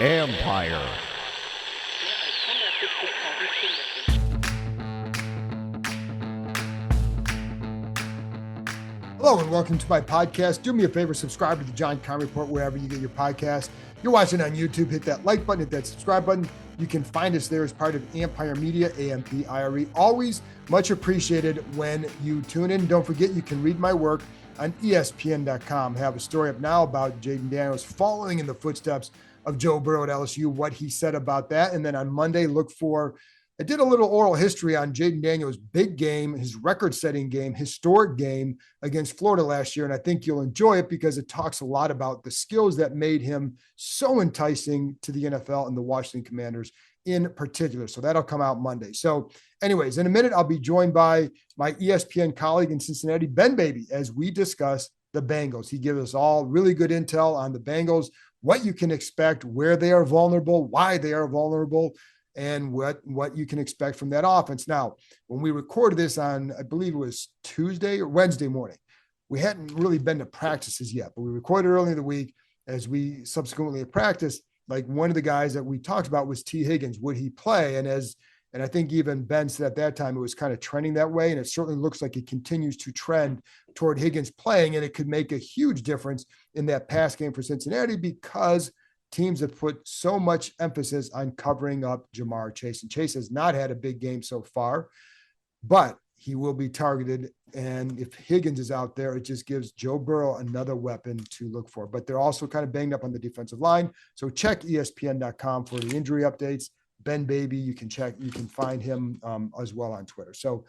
Empire. Hello and welcome to my podcast. Do me a favor, subscribe to the John Conn Report wherever you get your podcast. You're watching on YouTube, hit that like button, hit that subscribe button. You can find us there as part of Empire Media, AMPIRE. Always much appreciated when you tune in. Don't forget, you can read my work on ESPN.com. I have a story up now about Jayden Daniels following in the footsteps of Joe Burrow at LSU, what he said about that. And then on Monday, I did a little oral history on Jayden Daniels' big game, his record-setting game, historic game against Florida last year. And I think you'll enjoy it because it talks a lot about the skills that made him so enticing to the NFL and the Washington Commanders in particular. So that'll come out Monday. So anyways, in a minute, I'll be joined by my ESPN colleague in Cincinnati, Ben Baby, as we discuss the Bengals. He gives us all really good intel on the Bengals, what you can expect, where they are vulnerable, why they are vulnerable, and what you can expect from that offense. Now, when we recorded this on, I believe it was Tuesday or Wednesday morning, we hadn't really been to practices yet, but we recorded early in the week as we subsequently practiced. Like one of the guys that we talked about was T. Higgins. Would he play? And I think even Ben said at that time it was kind of trending that way, and it certainly looks like it continues to trend toward Higgins playing, and it could make a huge difference in that pass game for Cincinnati because teams have put so much emphasis on covering up Jamar Chase. And Chase has not had a big game so far, but he will be targeted. And if Higgins is out there, it just gives Joe Burrow another weapon to look for. But they're also kind of banged up on the defensive line. So check ESPN.com for the injury updates. Ben Baby, you can find him as well on Twitter. So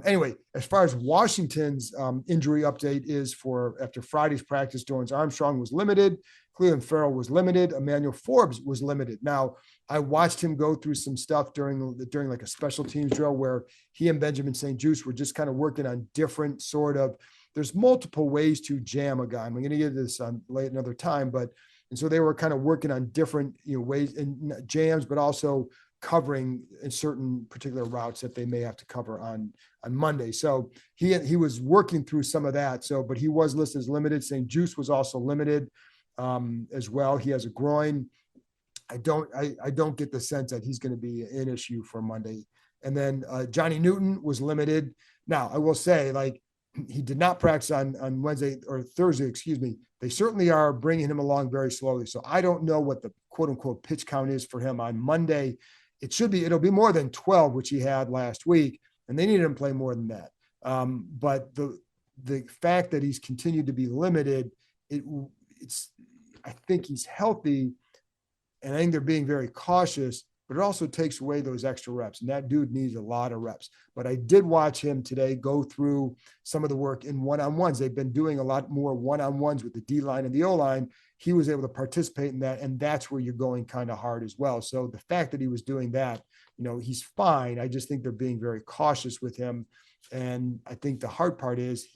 anyway, as far as Washington's injury update is for after Friday's practice, Dorrance Armstrong was limited. Cleveland Farrell was limited. Emmanuel Forbes was limited. Now, I watched him go through some stuff during like a special teams drill where he and Benjamin St-Juste were just kind of working on different there's multiple ways to jam a guy. I'm going to get this on late another time, and so they were kind of working on different ways and jams, but also covering in certain particular routes that they may have to cover on Monday. So he was working through some of that. So, but he was listed as limited. St-Juste was also limited as well. He has a groin. I don't get the sense that he's going to be an issue for Monday. And then Johnny Newton was limited. Now I will say, like, he did not practice on Wednesday or Thursday, excuse me. They certainly are bringing him along very slowly. So I don't know what the quote unquote pitch count is for him on Monday. It'll be more than 12, which he had last week, and they needed him to play more than that. But the fact that he's continued to be limited, I think he's healthy, and I think they're being very cautious, but it also takes away those extra reps, and that dude needs a lot of reps. But I did watch him today go through some of the work in one-on-ones. They've been doing a lot more one-on-ones with the D-line and the O-line. He was able to participate in that, and that's where you're going kind of hard as well. So the fact that he was doing that, he's fine. I just think they're being very cautious with him, and I think the hard part is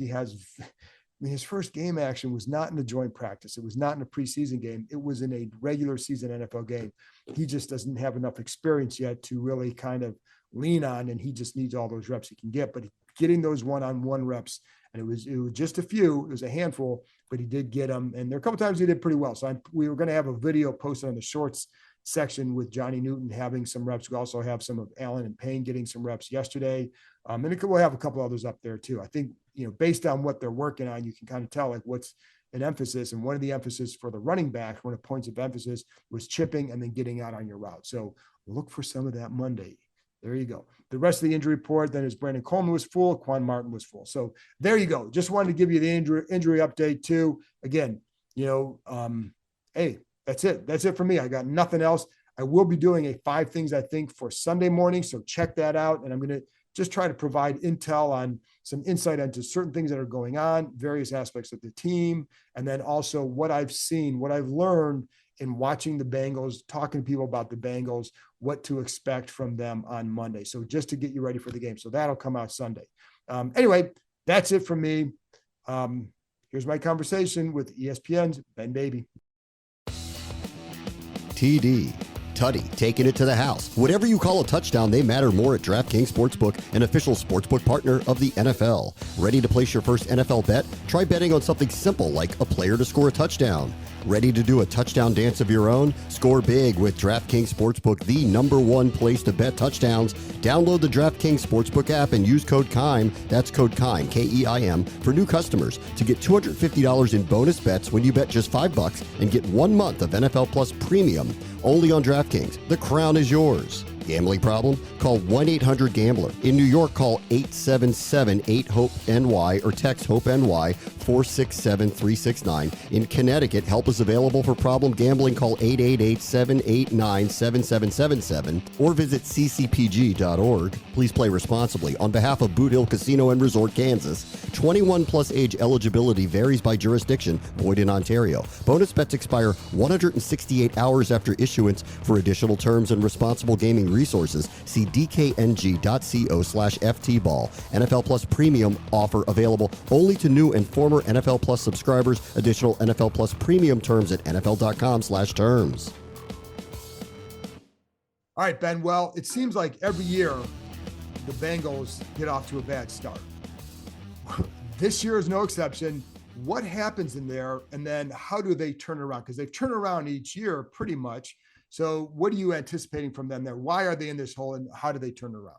his first game action was not in a joint practice. It was not in a preseason game. It was in a regular season NFL game. He just doesn't have enough experience yet to really kind of lean on, and he just needs all those reps he can get. But getting those one-on-one reps, and it was just a few, it was a handful, but he did get them. And there are a couple times he did pretty well. So we were going to have a video posted on the shorts section with Johnny Newton having some reps. We also have some of Allen and Payne getting some reps yesterday. And we'll have a couple others up there too. I think, based on what they're working on, you can kind of tell like what's an emphasis. And one of the emphasis for the running back, one of the points of emphasis was chipping and then getting out on your route. So look for some of that Monday. There you go. The rest of the injury report then is Brandon Coleman was full, Quan Martin was full. So there you go. Just wanted to give you the injury update too. Again, hey, that's it. That's it for me. I got nothing else. I will be doing a 5 things I think for Sunday morning. So check that out. And I'm going to just try to provide intel on some insight into certain things that are going on, various aspects of the team, and then also what I've seen, what I've learned in watching the Bengals, talking to people about the Bengals, what to expect from them on Monday. So just to get you ready for the game. So that'll come out Sunday. Anyway, that's it for me. Here's my conversation with ESPN's Ben Baby. TD tutty, taking it to the house. Whatever you call a touchdown, they matter more at DraftKings Sportsbook, an official sportsbook partner of the NFL. Ready to place your first NFL bet? Try betting on something simple like a player to score a touchdown. Ready to do a touchdown dance of your own? Score big with DraftKings Sportsbook, the #1 place to bet touchdowns. Download the DraftKings Sportsbook app and use code KEIM, that's code KEIM, K-E-I-M, for new customers to get $250 in bonus bets when you bet just $5 and get 1 month of NFL Plus Premium. Only on DraftKings. The crown is yours. Gambling problem? Call 1-800-GAMBLER. In New York, call 877-8-HOPE-NY or text HOPE-NY 467-369. In Connecticut, help is available for problem gambling. Call 888-789-7777 or visit ccpg.org. Please play responsibly. On behalf of Boot Hill Casino and Resort, Kansas, 21 plus age eligibility varies by jurisdiction. Void in Ontario. Bonus bets expire 168 hours after issuance. For additional terms and responsible gaming resources, see dkng.co/ftball. NFL Plus Premium offer available only to new and former NFL Plus subscribers. Additional NFL Plus Premium terms at nfl.com/terms. All right, Ben. Well, it seems like every year the Bengals get off to a bad start. This year is no exception. What happens in there, and then how do they turn around? Because they've turned around each year pretty much. So what are you anticipating from them there? Why are they in this hole, and how do they turn around?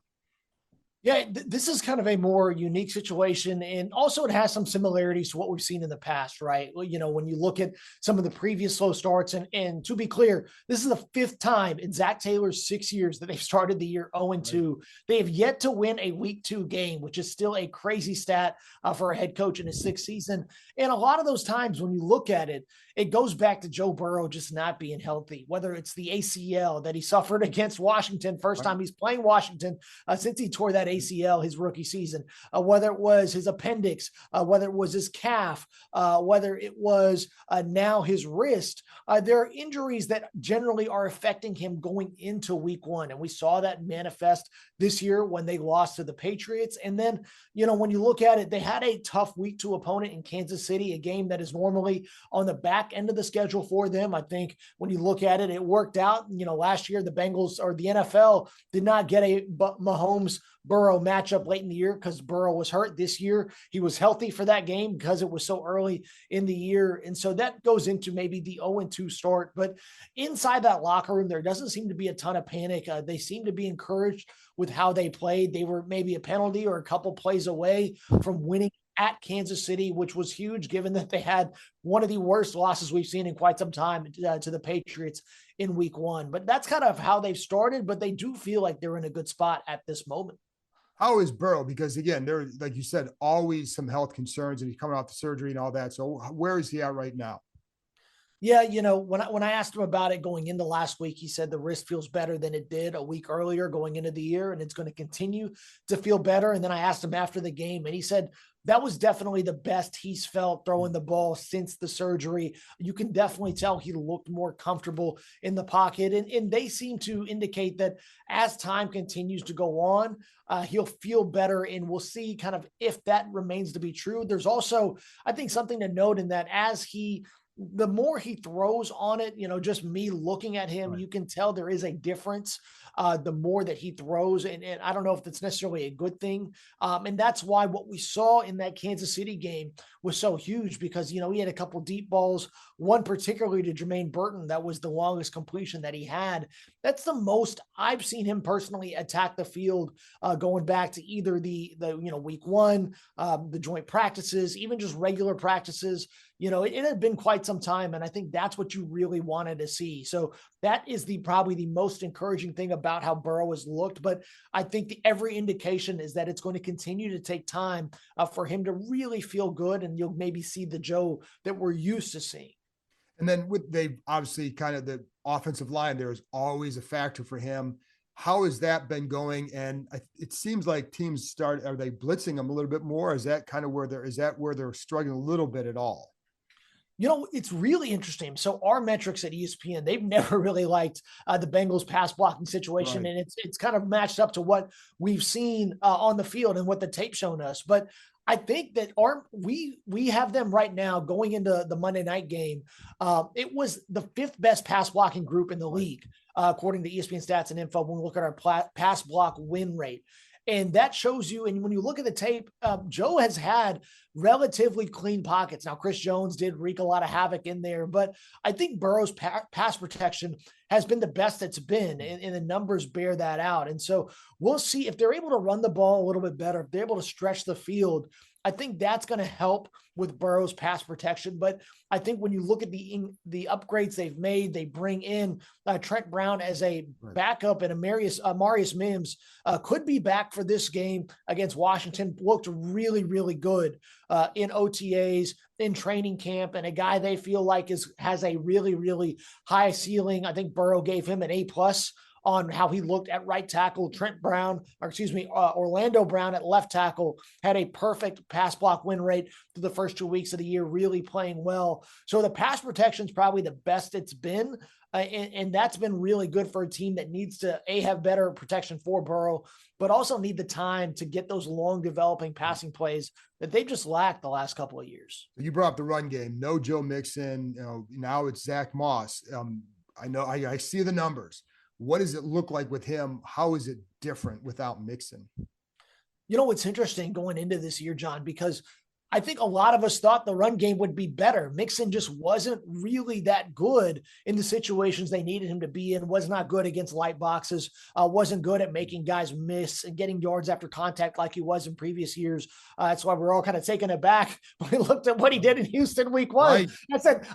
Yeah, this is kind of a more unique situation. And also it has some similarities to what we've seen in the past, right? Well, you know, when you look at some of the previous slow starts, and to be clear, this is the 5th time in Zach Taylor's 6 years that they've started the year 0-2. Right. They have yet to win a week 2 game, which is still a crazy stat for a head coach in his 6th season. And a lot of those times when you look at it, it goes back to Joe Burrow just not being healthy, whether it's the ACL that he suffered against Washington, first time he's playing Washington since he tore that ACL his rookie season, whether it was his appendix, whether it was his calf, whether it was now his wrist. There are injuries that generally are affecting him going into week 1. And we saw that manifest this year when they lost to the Patriots. And then, you know, when you look at it, they had a tough week 2 opponent in Kansas City, a game that is normally on the back end of the schedule for them. I think when you look at it, it worked out. You know, last year, the Bengals or the NFL did not get a Mahomes Burrow matchup late in the year because Burrow was hurt. This year, he was healthy for that game because it was so early in the year. And so that goes into maybe the 0-2 start. But inside that locker room, there doesn't seem to be a ton of panic. They seem to be encouraged with how they played. They were maybe a penalty or a couple plays away from winning at Kansas City, which was huge given that they had one of the worst losses we've seen in quite some time to the Patriots in week 1. But that's kind of how they've started, but they do feel like they're in a good spot at this moment. How is Burrow? Because again, there, like you said, always some health concerns, and he's coming off the surgery and all that. So where is he at right now? Yeah, you know, when I asked him about it going into last week, he said the wrist feels better than it did a week earlier going into the year, and it's going to continue to feel better. And then I asked him after the game, and he said that was definitely the best he's felt throwing the ball since the surgery. You can definitely tell he looked more comfortable in the pocket, and they seem to indicate that as time continues to go on, he'll feel better, and we'll see kind of if that remains to be true. There's also, I think, something to note in that the more he throws on it, you know, just me looking at him, you can tell there is a difference the more that he throws. And I don't know if that's necessarily a good thing. And that's why what we saw in that Kansas City game was so huge because, you know, he had a couple deep balls, one particularly to Jermaine Burton. That was the longest completion that he had. That's the most I've seen him personally attack the field going back to either the week 1, the joint practices, even just regular practices. You know, it had been quite some time, and I think that's what you really wanted to see. So that is probably the most encouraging thing about how Burrow has looked. But I think every indication is that it's going to continue to take time for him to really feel good, and you'll maybe see the Joe that we're used to seeing. And then they've obviously kind of the offensive line there is always a factor for him. How has that been going? And it seems like teams are they blitzing them a little bit more? Is that kind of where they're struggling a little bit at all? You know, it's really interesting. So our metrics at ESPN, they've never really liked the Bengals pass blocking situation. Right. And it's kind of matched up to what we've seen on the field and what the tape's shown us. But I think that we have them right now going into the Monday night game. It was the 5th best pass blocking group in the league, according to ESPN Stats and Info. When we look at our pass block win rate, and that shows you. And when you look at the tape, Joe has had relatively clean pockets. Now, Chris Jones did wreak a lot of havoc in there, but I think Burrow's pass protection has been the best it's been, and the numbers bear that out. And so we'll see if they're able to run the ball a little bit better, if they're able to stretch the field. I think that's going to help with Burrow's pass protection. But I think when you look at the upgrades they've made, they bring in Trent Brown as a backup, and Amarius Mims could be back for this game against Washington. Looked really, really good in OTAs, in training camp, and a guy they feel like has a really, really high ceiling. I think Burrow gave him an A+ on how he looked at right tackle. Orlando Brown at left tackle had a perfect pass block win rate through the first 2 weeks of the year, really playing well. So the pass protection is probably the best it's been. And that's been really good for a team that needs to have better protection for Burrow, but also need the time to get those long developing passing plays that they've just lacked the last couple of years. You brought up the run game. No Joe Mixon. Now it's Zach Moss. I know I see the numbers. What does it look like with him? How is it different without Mixon? What's interesting going into this year, John, because I think a lot of us thought the run game would be better. Mixon just wasn't really that good in the situations they needed him to be in, was not good against light boxes, wasn't good at making guys miss and getting yards after contact like he was in previous years. That's why we're all kind of taken aback when we looked at what he did in Houston week 1. Right.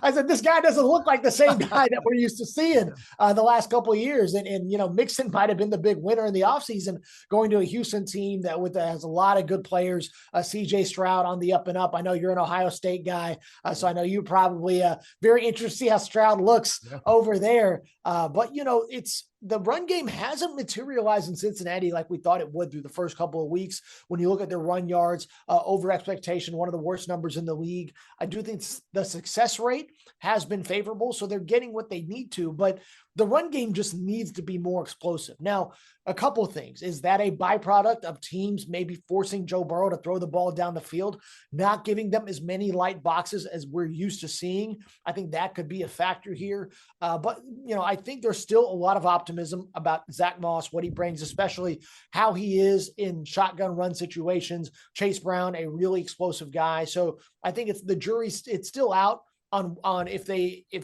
I said, this guy doesn't look like the same guy that we're used to seeing the last couple of years. And Mixon might have been the big winner in the offseason, going to a Houston team that has a lot of good players, CJ Stroud on the up and up. I know you're an Ohio State guy, so I know you're probably very interested to see how Stroud looks over there. But it's the run game hasn't materialized in Cincinnati like we thought it would through the first couple of weeks. When you look at their run yards over expectation, one of the worst numbers in the league. I do think the success rate has been favorable, so they're getting what they need to, but the run game just needs to be more explosive. Now, a couple of things. Is that a byproduct of teams maybe forcing Joe Burrow to throw the ball down the field, not giving them as many light boxes as we're used to seeing? I think that could be a factor here. But I think there's still a lot of optimism about Zach Moss, what he brings, especially how he is in shotgun run situations. Chase Brown, a really explosive guy. So I think it's still out on if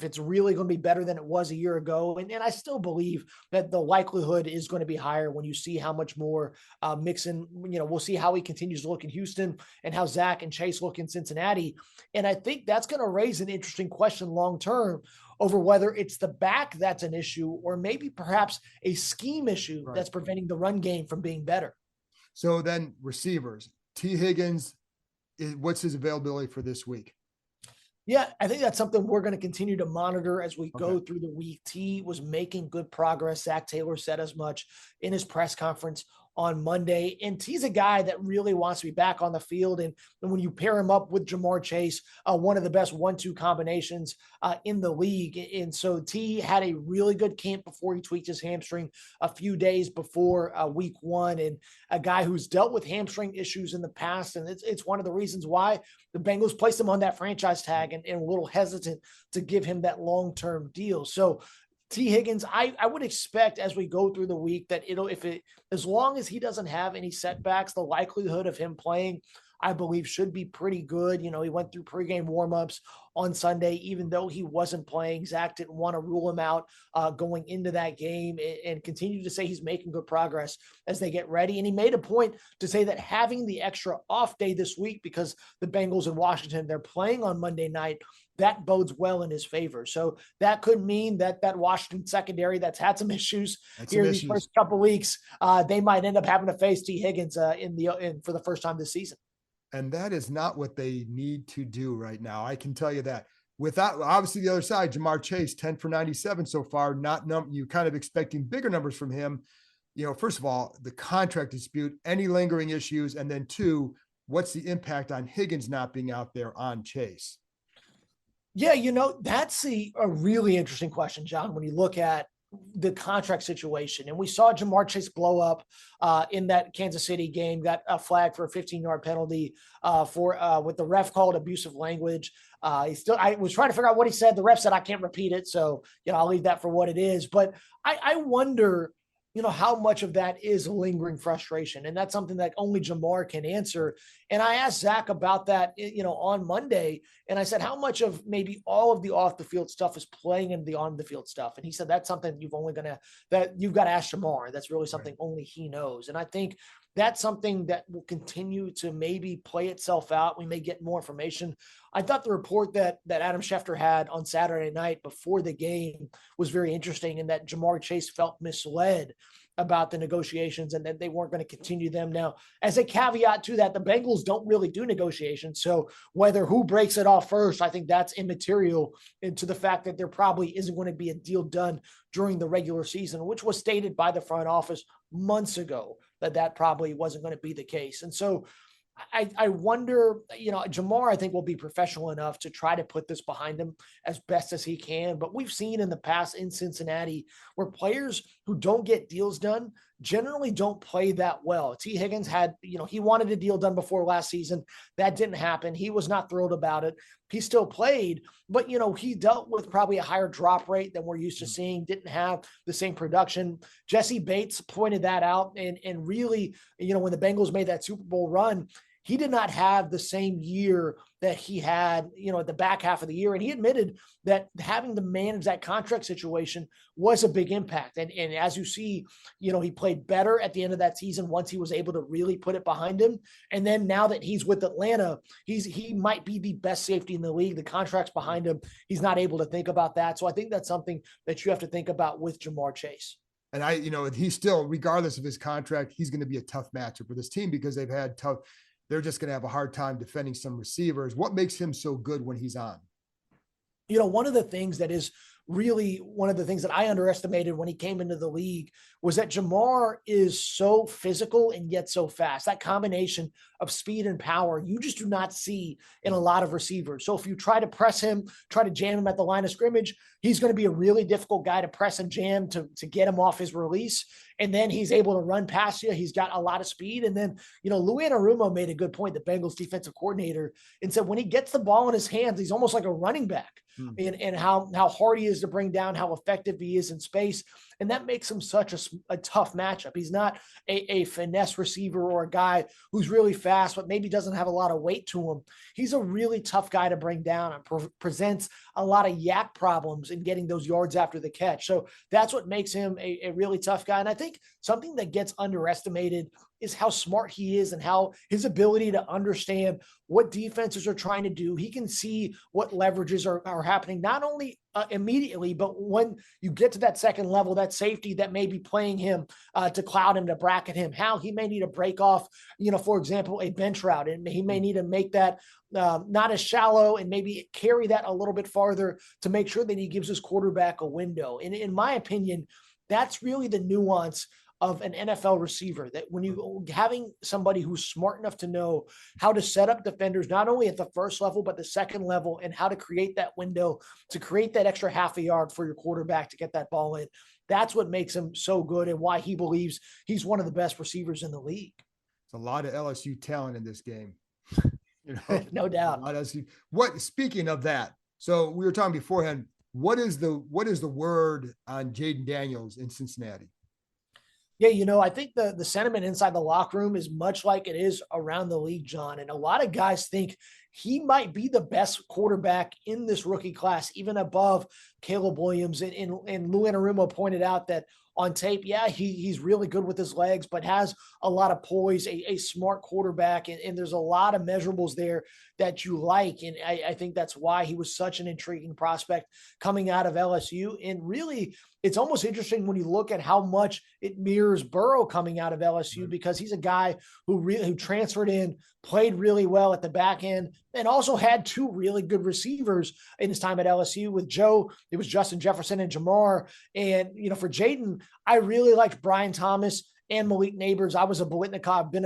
it's really going to be better than it was a year ago. And I still believe that the likelihood is going to be higher when you see how much more Mixon, we'll see how he continues to look in Houston and how Zach and Chase look in Cincinnati. And I think that's going to raise an interesting question long-term over whether it's the back that's an issue or maybe perhaps a scheme issue that's preventing the run game from being better. So then receivers, T. Higgins, what's his availability for this week? Yeah, I think that's something we're going to continue to monitor as we go through the week. T was making good progress. Zach Taylor said as much in his press conference on Monday. And T's a guy that really wants to be back on the field. And when you pair him up with Jamar Chase, one of the best 1-2 combinations in the league. And so T had a really good camp before he tweaked his hamstring a few days before week 1. And a guy who's dealt with hamstring issues in the past. And it's one of the reasons why the Bengals placed him on that franchise tag and a little hesitant to give him that long-term deal. So T. Higgins, I would expect as we go through the week that as long as he doesn't have any setbacks, the likelihood of him playing, I believe, should be pretty good. He went through pregame warmups on Sunday, even though he wasn't playing. Zach didn't want to rule him out going into that game and continue to say he's making good progress as they get ready. And he made a point to say that having the extra off day this week, because the Bengals in Washington, they're playing on Monday night, that bodes well in his favor. So that could mean that Washington secondary that's had some issues these first couple of weeks, they might end up having to face T. Higgins for the first time this season. And that is not what they need to do right now. I can tell you that. Without, obviously, the other side, Jamar Chase, 10 for 97 so far. You kind of expecting bigger numbers from him. First of all, the contract dispute, any lingering issues, and then 2, what's the impact on Higgins not being out there on Chase? Yeah, that's a really interesting question, John, when you look at the contract situation. And we saw Jamar Chase blow up in that Kansas City game, got a flag for a 15-yard penalty with the ref called abusive language. I was trying to figure out what he said. The ref said, I can't repeat it. So, I'll leave that for what it is. But I wonder, how much of that is lingering frustration. And that's something that only Jamar can answer. And I asked Zach about that, on Monday. And I said, how much of maybe all of the off the field stuff is playing into the on the field stuff? And he said, that's something you've got to ask Jamar. That's really something only he knows. And I think that's something that will continue to maybe play itself out. We may get more information. I thought the report that Adam Schefter had on Saturday night before the game was very interesting, and that Jamar Chase felt misled about the negotiations and that they weren't going to continue them. Now, as a caveat to that, the Bengals don't really do negotiations. So who breaks it off first, I think that's immaterial into the fact that there probably isn't going to be a deal done during the regular season, which was stated by the front office months ago that probably wasn't going to be the case. And so I wonder, Jamar, I think, will be professional enough to try to put this behind him as best as he can. But we've seen in the past in Cincinnati where players who don't get deals done generally don't play that well. T. Higgins had, he wanted a deal done before last season. That didn't happen. He was not thrilled about it. He still played, but, he dealt with probably a higher drop rate than we're used to seeing, didn't have the same production. Jesse Bates pointed that out. And really, when the Bengals made that Super Bowl run, he did not have the same year that he had, at the back half of the year. And he admitted that having to manage that contract situation was a big impact. And as you see, he played better at the end of that season once he was able to really put it behind him. And then now that he's with Atlanta, he might be the best safety in the league. The contract's behind him. He's not able to think about that. So I think that's something that you have to think about with Jamar Chase. And he's still, regardless of his contract, he's going to be a tough matchup for this team because they're just going to have a hard time defending some receivers. What makes him so good when he's on? One of the things that is really one of the things that I underestimated when he came into the league was that Jamar is so physical and yet so fast. That combination of speed and power, you just do not see in a lot of receivers. So if you try to press him, try to jam him at the line of scrimmage, he's going to be a really difficult guy to press and jam to get him off his release. And then he's able to run past you. He's got a lot of speed. And then, Lou Anarumo made a good point, the Bengals defensive coordinator, and said when he gets the ball in his hands, he's almost like a running back. And how hard he is to bring down, how effective he is in space. And that makes him such a tough matchup. He's not a finesse receiver or a guy who's really fast, but maybe doesn't have a lot of weight to him. He's a really tough guy to bring down and presents a lot of yak problems in getting those yards after the catch. So that's what makes him a really tough guy. And I think something that gets underestimated is how smart he is and how his ability to understand what defenses are trying to do. He can see what leverages are happening, not only immediately, but when you get to that second level, that safety that may be playing him to cloud him, to bracket him, how he may need to break off, for example, a bench route, and he may need to make that not as shallow and maybe carry that a little bit farther to make sure that he gives his quarterback a window. And in my opinion, that's really the nuance of an NFL receiver, that when you having somebody who's smart enough to know how to set up defenders, not only at the first level, but the second level, and how to create that window to create that extra half a yard for your quarterback to get that ball in. That's what makes him so good and why he believes he's one of the best receivers in the league. It's a lot of LSU talent in this game. No doubt. Speaking of that, so we were talking beforehand, what is the word on Jaden Daniels in Cincinnati? Yeah, I think the sentiment inside the locker room is much like it is around the league, John. And a lot of guys think he might be the best quarterback in this rookie class, even above Caleb Williams. And Lou Anarumo pointed out that on tape, he's really good with his legs, but has a lot of poise, a smart quarterback. And there's a lot of measurables there that you like. And I think that's why he was such an intriguing prospect coming out of LSU. And really, it's almost interesting when you look at how much it mirrors Burrow coming out of LSU, because he's a guy who transferred in, played really well at the back end, and also had two really good receivers in his time at LSU. With Joe, it was Justin Jefferson and Jamar. And, for Jaden, I really liked Brian Thomas and Malik Neighbors. I was been a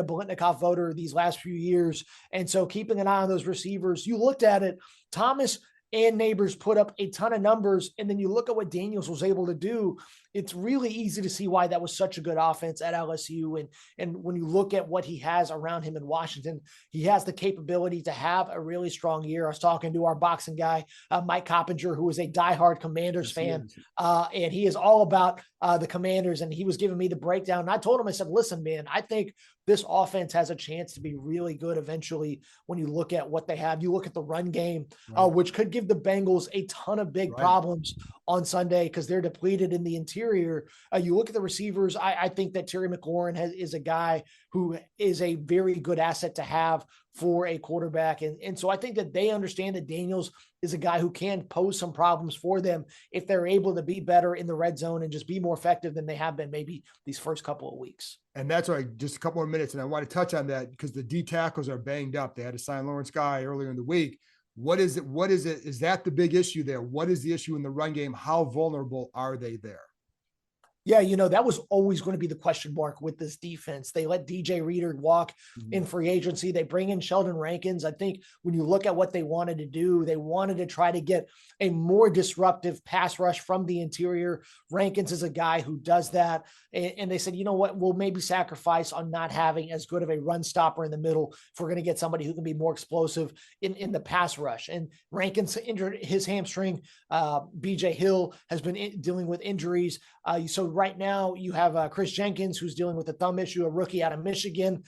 Biletnikoff voter these last few years. And so keeping an eye on those receivers, you looked at it, Thomas and Neighbors put up a ton of numbers. And then you look at what Daniels was able to do. it's really easy to see why that was such a good offense at LSU. And when you look at what he has around him in Washington, he has the capability to have a really strong year. I was talking to our boxing guy, Mike Coppinger, who is a diehard Commanders fan. And he is all about the Commanders. And he was giving me the breakdown. And I told him, I said, listen, man, I think this offense has a chance to be really good eventually when you look at what they have. You look at the run game, which could give the Bengals a ton of big problems on Sunday because they're depleted in the interior. You look at the receivers. I think that Terry McLaurin is a guy who is a very good asset to have for a quarterback. And so I think that they understand that Daniels is a guy who can pose some problems for them if they're able to be better in the red zone and just be more effective than they have been maybe these first couple of weeks. And that's right. Just a couple more minutes. And I want to touch on that because the D tackles are banged up. They had to sign Lawrence Guy earlier in the week. What is it? Is that the big issue there? What is the issue in the run game? How vulnerable are they there? Yeah, that was always going to be the question mark with this defense. They let DJ Reader walk in free agency. They bring in Sheldon Rankins. I think when you look at what they wanted to do, they wanted to try to get a more disruptive pass rush from the interior. Rankins is a guy who does that. And they said, you know what, we'll maybe sacrifice on not having as good of a run stopper in the middle if we're going to get somebody who can be more explosive in the pass rush. And Rankins injured his hamstring. BJ Hill has been dealing with injuries. So right now you have Chris Jenkins, who's dealing with a thumb issue, a rookie out of Michigan,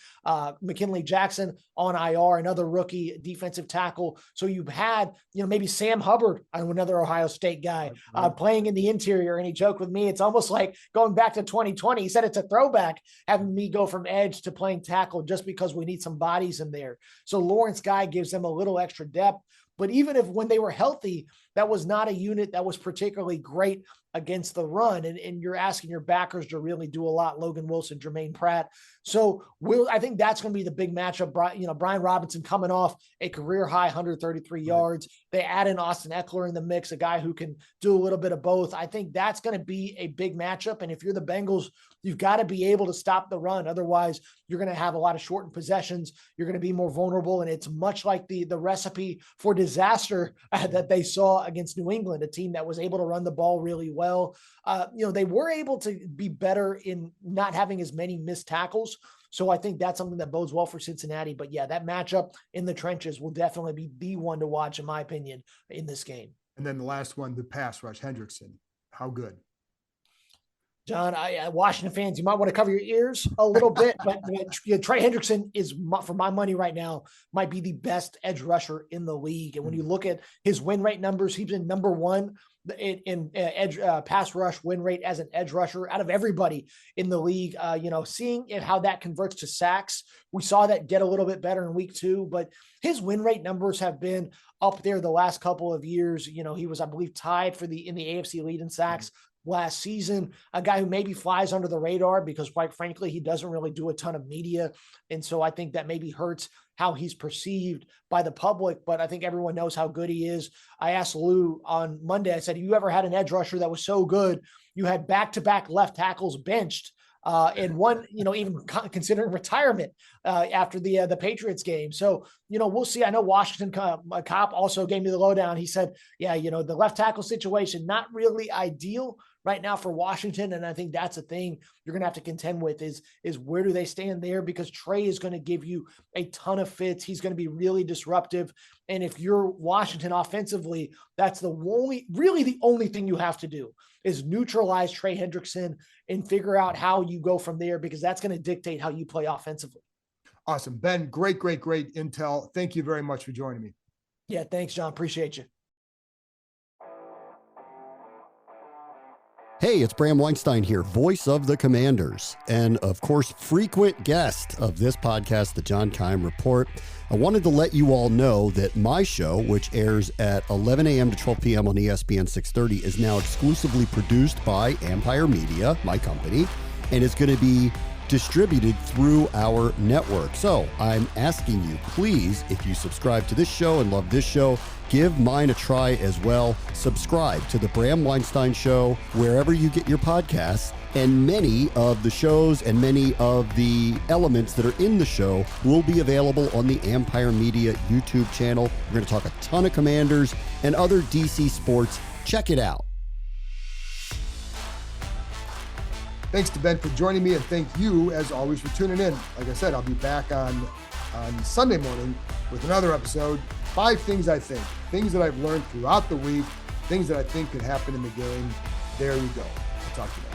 McKinley Jackson on IR, another rookie defensive tackle. So you've had, maybe Sam Hubbard, another Ohio State guy, playing in the interior. And he joked with me, it's almost like going back to 2020. He said it's a throwback having me go from edge to playing tackle just because we need some bodies in there. So Lawrence Guy gives them a little extra depth. But even if when they were healthy, that was not a unit that was particularly great against the run. And you're asking your backers to really do a lot. Logan Wilson, Jermaine Pratt. So I think that's going to be the big matchup. Brian Robinson coming off a career high 133 yards. They add in Austin Eckler in the mix, a guy who can do a little bit of both. I think that's going to be a big matchup. And if you're the Bengals, you've got to be able to stop the run. Otherwise, you're going to have a lot of shortened possessions. You're going to be more vulnerable. And it's much like the recipe for disaster that they saw against New England, a team that was able to run the ball really well. They were able to be better in not having as many missed tackles. So I think that's something that bodes well for Cincinnati. But yeah, that matchup in the trenches will definitely be the one to watch, in my opinion, in this game. And then the last one, the pass rush, Hendrickson. How good? John, Washington fans, you might want to cover your ears a little bit, but Trey Hendrickson is, for my money right now, might be the best edge rusher in the league. And when you look at his win rate numbers, he's been number one in edge pass rush win rate as an edge rusher out of everybody in the league. Seeing how that converts to sacks, we saw that get a little bit better in week 2, but his win rate numbers have been up there the last couple of years. He was, I believe, tied in the AFC lead in sacks last season, a guy who maybe flies under the radar because, quite frankly, he doesn't really do a ton of media. And so I think that maybe hurts how he's perceived by the public, but I think everyone knows how good he is. I asked Lou on Monday, I said, have you ever had an edge rusher that was so good you had back-to-back left tackles benched and one, even considering retirement after the Patriots game. So, we'll see. I know Washington Cop also gave me the lowdown. He said, yeah, the left tackle situation, not really ideal right now for Washington. And I think that's a thing you're going to have to contend with is where do they stand there? Because Trey is going to give you a ton of fits. He's going to be really disruptive. And if you're Washington offensively, that's the only thing you have to do is neutralize Trey Hendrickson and figure out how you go from there, because that's going to dictate how you play offensively. Awesome. Ben, great intel. Thank you very much for joining me. Yeah, thanks, John. Appreciate you. Hey, it's Bram Weinstein here, voice of the Commanders, and of course, frequent guest of this podcast, The John Keim Report. I wanted to let you all know that my show, which airs at 11 a.m. to 12 p.m. on ESPN 630, is now exclusively produced by Empire Media, my company, and it's going to be distributed through our network. So I'm asking you, please, if you subscribe to this show and love this show, give mine a try as well. Subscribe to the Bram Weinstein Show wherever you get your podcasts, and many of the shows and many of the elements that are in the show will be available on the Empire Media YouTube channel. We're going to talk a ton of Commanders and other DC sports. Check it out. Thanks to Ben for joining me, and thank you, as always, for tuning in. Like I said, I'll be back on Sunday morning with another episode. 5 things I think, things that I've learned throughout the week, things that I think could happen in the game. There you go. I'll talk to you then.